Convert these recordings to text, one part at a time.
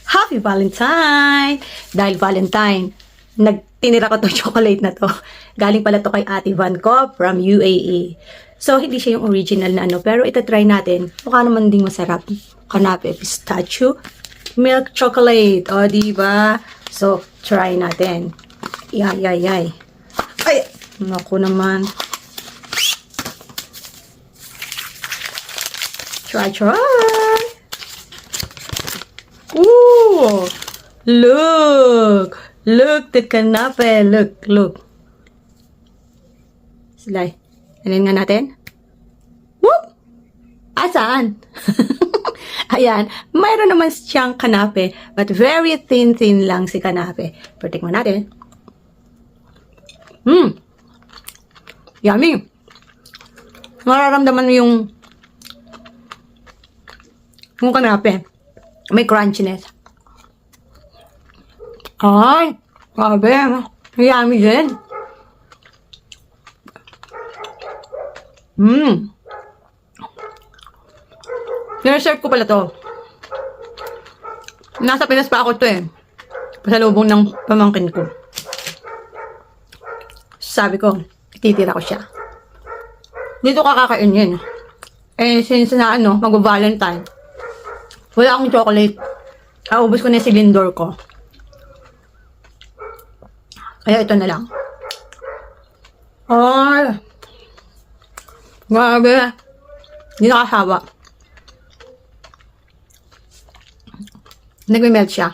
Happy Valentine! Dahil Valentine, tinira ko to chocolate na to. Galing pala to kay Ate Van ko from UAE. So, hindi siya yung original na ano, pero ito try natin. Mukha naman ding masarap. Kanape, pistachio, milk chocolate. O, diba? So, try natin. Ay! Naku naman. Try! Ooh! Look the kanape. Look. Slay. Alin nga natin? Whoop! Saan? Ayan. Mayroon naman siyang kanape, but very thin lang si kanape. Pero tikman natin. Yummy! Mararamdaman mo yung kanape. May crunchiness. Ay! Grabe. Yummy din. Nireserve ko pala to. Nasa Pinas pa ako to eh. Pasalubong ng pamangkin ko. Sabi ko, ititira ko siya. Dito kakakainin. Eh, since na mag-Valentine, wala akong chocolate. Ubus ko na yung silindor ko. Kaya ito na lang. Ay! Grabe. Hindi nakasawa. Nagme-melt siya.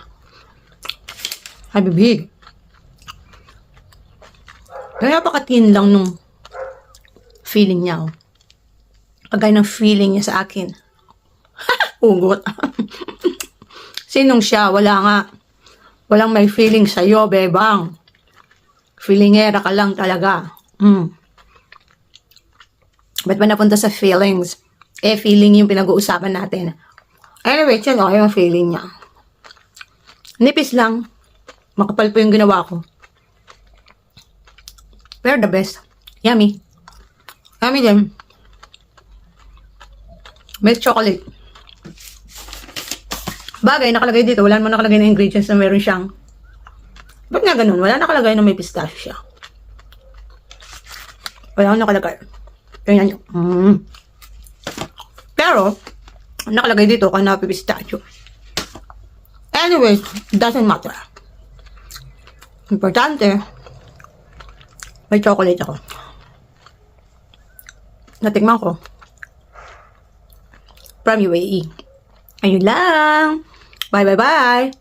Ay, bibig. Kaya napaka-thin lang nung feeling niya. Kagaya ng feeling niya sa akin. Ugot. Sinong siya? Wala nga. Walang may feeling sa'yo, bebang. Feelingera ka lang talaga. Ba't ba napunta sa feelings? Feeling yung pinag-uusapan natin. Anyway, siya okay yung feeling niya. Nipis lang. Makapal po yung ginawa ko. Pero the best. Yummy. Yummy din. Milk chocolate. Bagay, nakalagay dito. Wala naman nakalagay na ingredients na meron siyang. Ba't nga ganun? Wala nakalagay na may pistachio siya. Wala nakalagay. Ganyan yun. Pero, nakalagay dito kanape pistachio. Anyway, doesn't matter. Importante, may chocolate ako. Natikman ko. From UAE. Ayun lang. Bye.